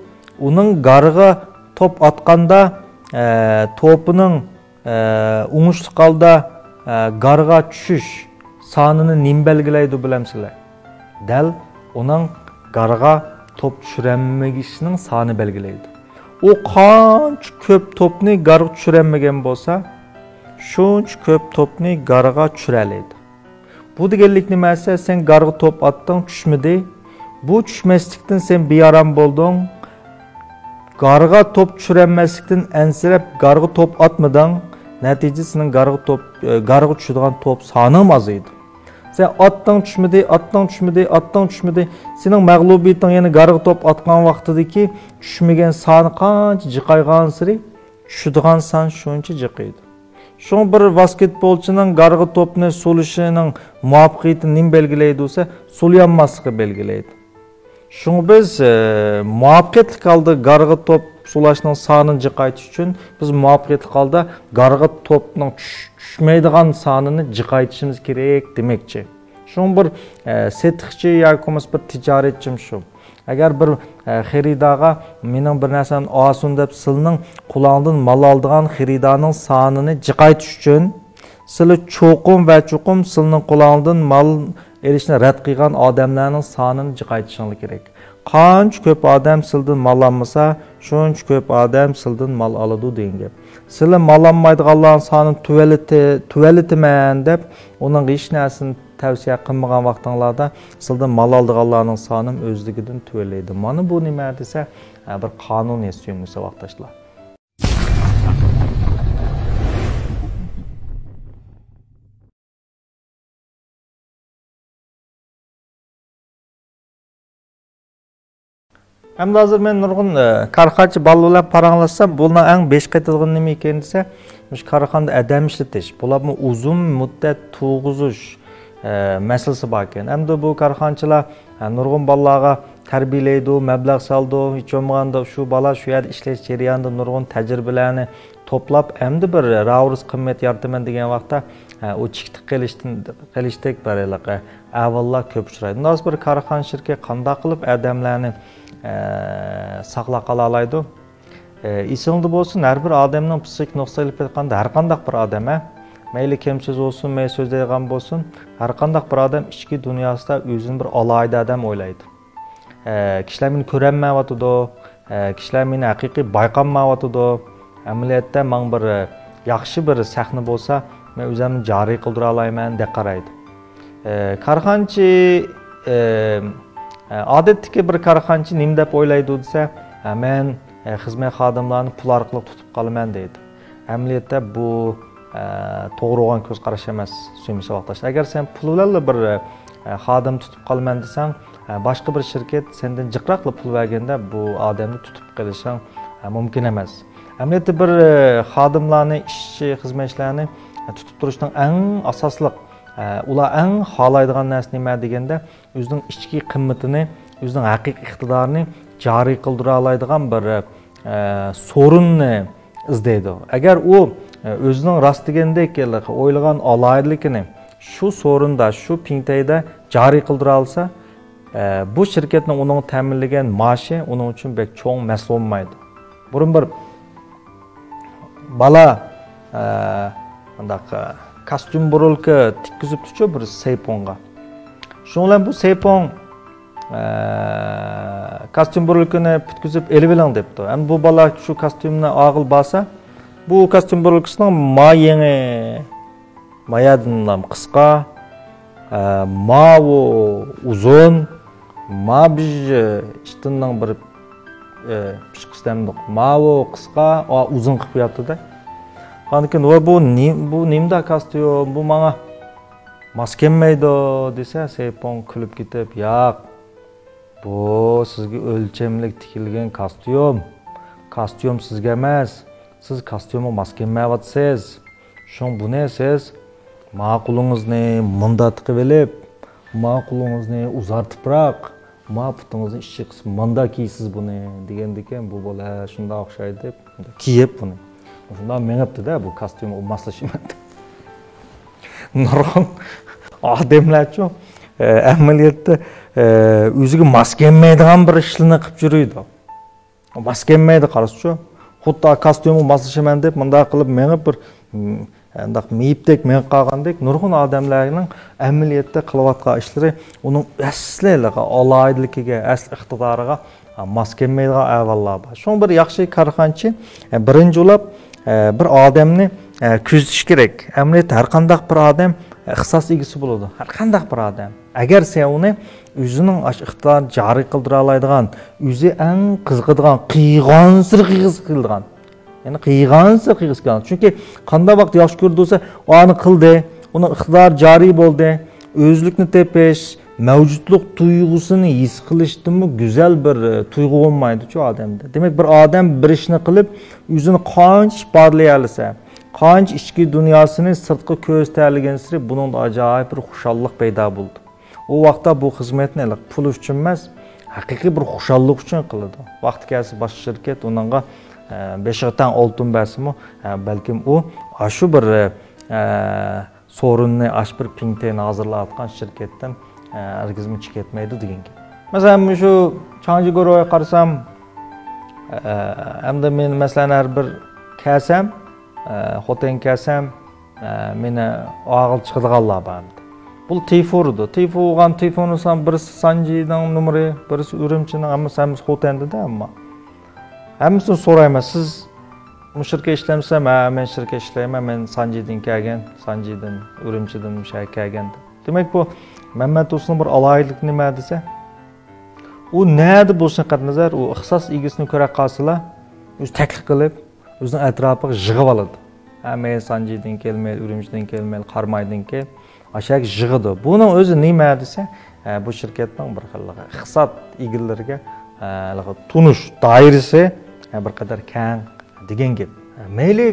Onun garga top atqanda topuning o'ngishli holda garga tushish sonini nim belgilaydi bilamsizlar? Dal onun garga top tushirolmagishining soni belgilaydi. O qancha ko'p topni garga tushirolmagan bo'lsa, shuncha ko'p topni garga tushiralaydi. Bu deganlik nimasi? Sen garga top attың, tushmadi. Bu tushmaslikdan sen beyaram bo'lding. Garga top tushirolmaslikdan ansirab garga top atmading. Natijada sening garga tushadigan top soni azaydi. Sen attың tushmadi. Sening mag'lubiyating yana garga top atgan vaqtidagi tushmagan soni qancha jiqaygan siri tushadigan son shuncha jiqaydi. Şun bir basketbolchining garga topni solishining muvaffaqiyatini nim belgilaydi bo'lsa, so'lyanmasligi belgilaydi. Şunu biz muvaffaqiyatli holda garga top sulashning sonini jiqaytish uchun biz muvaffaqiyatli holda garga topning tushmaydigan sonini jiqaytishimiz kerak demakchi. Şun bir setiqchi yoki bir tijoratchim shu. Agar bir xaridaga mening bir narsani olsin deb sizning qulog'ingdan mal oldigan xaridaning sonini jiqaytish uchun sizlar cho'qim sizning qulog'ingdan mal erishni rad qilgan odamlarning sonini jiqaytishingiz kerak. Qancha ko'p odam sizdan mal olmasa, shuncha ko'p odam sizdan mal oladi degan gap. Sizlar mal olmaydiganlarning sonini tuvalitiman deb uning hech narsani tavsiya qilmagan vaqtinglarda sizdan mal oldiganlarning soni o'zligidan tuvalaydi. Mana bu nima desa, bir qonuniy suyunmasa vaqtashlar. Hem de hazır men nurgun karxaçı ballılar paranlasam, bundan en 5 qaytılğın nime eken dese, karxanda adam işletiş, bular uzun müddet tuğuzuş meselesi var eken. Hem de bu karxançılar nurgun ballağa terbiyeleydi, meblağ saldı, hiç olmaganda şu bala şu yer işleş jarayonida nurgun tecrübelerini toplap, hem de bir ravruz kıymet yardımen degen vaqtda o çiktik qilishdik baraliq avvallar ko'p uchraydi. Nasıl bir karxan shirkati qanday qilib adamlarni saqlab qala oladi? Esingizda bo'lsin, har bir odamning psixik nuqtai aytganda har qanday bir odam, mayli kimsiz bo'lsin, mayli so'zlaydigan bo'lsin, har qanday bir odam ichki dunyosida o'zini bir alohida odam o'ylaydi. Kishilar meni ko'rolmayotdi, kishilar meni haqiqiy bayqamayotdi. Amaliyotda men bir yaxshi bir sahna bo'lsa, men o'zimni joriy qildira olayman deb qaraydi. Karxanchi odatdagi bir karxanchi nim deb o'ylaydi desa, men xizmat xodimlarini pul orqali tutib qolaman deydi. Amaliyotda bu to'g'ri bo'lgan ko'z qarash emas, suyumsa vaqtda. Agar sen pul bilan bir xodim tutib qolaman desang, boshqa bir shirkat sendan jiqroq pul berganda bu odamni tutib qolishing mumkin emas. Amaliyotda bir xodimlarni, ishchi, xizmatchilarni tutib turishning eng asosli ular eng xohlaydigan narsa nima deganda o'zining ichki qimmatini, o'zining haqiqiy iqtidorini joriy qildira oladigan bir sorunni izlaydi. Agar u o'zining rost degandek o'ylagan aloyidligini shu sorunda, shu pingtayda joriy qildira olsa, bu shirkatning uning ta'minlagan maoshi uning uchun bek cho'ng mas'ul bo'lmaydi. Burun bir bala kostyum burulka tikkizib turchi bir seyponga. Shundan bu seypon kostyum burulkani bitkizib elib eling debdi. Ham bu bala shu kostyumni og'il basa, bu kostyum burulkasining mayengi mayadan qisqa, mavu uzun, mabij ishtinning bir pishqistamdiq. Mavu qisqa, uzun qilib yotdi-da. Qanikin bu nimda kostyum, bu menga mos kelmaydi desa, Seypon kulib ketib, "Yo'q. Bu sizga o'lchamlik tikilgan kostyum. Kostyum sizga emas. Siz kostyumga mos kelmayapsiz. Shun buni siz ma'qulingizni munda tiqib olib, ma'qulingizni uzartibroq, ma'putingizni ishchi qismi munda kiysiz buni" degandikan, bu bola shunda o'xshaydi deb kiyib buni. Shundan mengibdi-da bu kostyum moslashmaydi. Nurg'un odamlarchi amaliyotda o'ziga mos kelmaydigan bir ishni qilib yuradi. Mos kelmaydi qarashchi. Xuddi kostyumni moslashaman deb bunday qilib menib bir андaq meyipdek men qolgandek nurg'un odamlarning amaliyotda qilayotgan ishlari uning asliga, oloydiligiga, asl iqtidoriga mos kelmaydigan ahvollar bor. Shu bir yaxshi korxonchi birinchi ulab bir odamni kuzatish kerak. Amaliyotda har qanday bir odam ixtisos egasi bo'ladi. Har qanday bir odam. Agar sen uni o'zining iqtidorini joriy qildira oladigan, o'zi eng qiziqadigan, qiyg'onsir qilgan yani qiyğansa qilgan. Chunki qanday vaqt yaxshi ko'rdi bo'lsa, onu qildi, uning iqtidori joriy bo'ldi. O'zlikni tepish, mavjudlik tuyg'usini his qilishdimi go'zal bir tuyg'u bo'lmaydi-ku odamda. Demak, bir odam bir ishni qilib, o'zini qancha ifodalay olsa, qancha ichki dunyosini sirtqi ko'rsatadigan siri buning ajoyib bir xushallik paydo bo'ldi. O vaqtda bu xizmatni pul uchun emas, haqiqiy bir xushallik uchun qiladi. Vaqti kelsa boshqa shirkat uningga beşikten oltun basımı belki o aşı bir sorunni aş bir pingten hazırlayotgan şirketten herkesmi çıketmeydi degan ki. Mesela şu Çancı Goro'ya qarasam hem de men mesela her bir kelsem, hoten kelsem meni ağıl çıkıdığanlar bardı. Bu telefondu. Telefonu san birisi Sanji'nin numara, birisi Ürümçi'nin ama sen hotende de ama. Hammasini so'rayman, siz bu shirkatda ishlamsam, men shirkatda ishlayman, men Sanjidan kelgan, Sanjidan, Urumchidan mushay kelgan. Demak bu Mehmet Do'stning bir aloylik nima desa, u nada bo'lsin qatnazar, u ixtisos egisini ko'ra qolsalar, o'zi taklif qilib, o'zining atrofiga yig'ib oladi. Men Sanjidan kelmaydi, Urumchidan kelmaydi, Qarmaydan kel, ashak yig'idi. Buning o'zi nima desa, bu shirkatning bir xil ixtisos egilariga tunush doirasi bir qadar keng degan gap. Mayli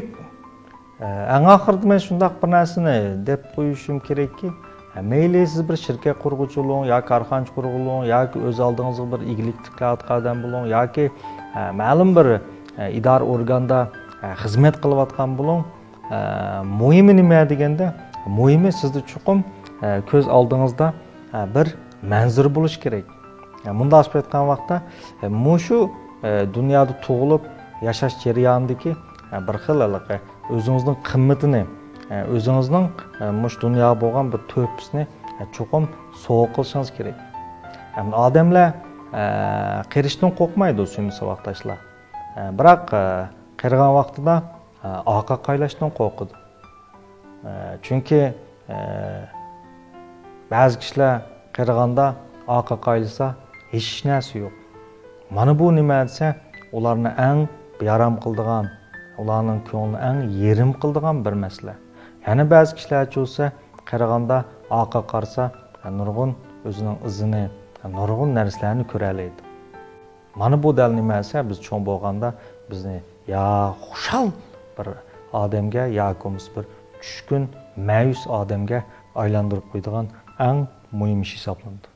eng oxirida men shunday bir narsani deb qo'yishim kerakki, mayli siz bir shirkat qurg'uvchi bo'ling, yoki korxonchi qurg'uling, yoki o'z oldingizga bir igilik tiklayotgan odam bo'ling, yoki ma'lum bir idora organda xizmat qilayotgan bo'ling, muhimi nima deganda, muhimi sizda chuqur ko'z oldingizda bir manzur bo'lish kerak. Bunda aşıp etken vaqtda şu dünyada tug'ilib yashash jarayonidagi bir xil o'zingizning qimmatini, o'zingizning mush dunyoga bo'lgan bir to'pisini chuqur so'q qilishingiz kerak. Odamlar qirishdan qo'rqmaydi o'sha vaqtdagilar. Biroq qirgan vaqtida orqa qaylashdan qo'rqadi. Chunki ba'zi kishilar qirganda orqa qaylasa hech narsa yo'q. Mana bu nima desa, ularni eng yaram qildigan, ularning ko'nglini eng yerim qildigan bir masala. Yana ba'zi kishilar bo'lsa, qaraganda orqa qarsa, nurg'un o'zining izini, nurg'un narsalarni ko'ra oladi. Mana bu dal nima desa, biz cho'ng bo'lganda bizni ya xushal bir odamga yoki bir tushkun, ma'yus odamga aylantirib qo'yadigan eng muhim ish hisoblanadi.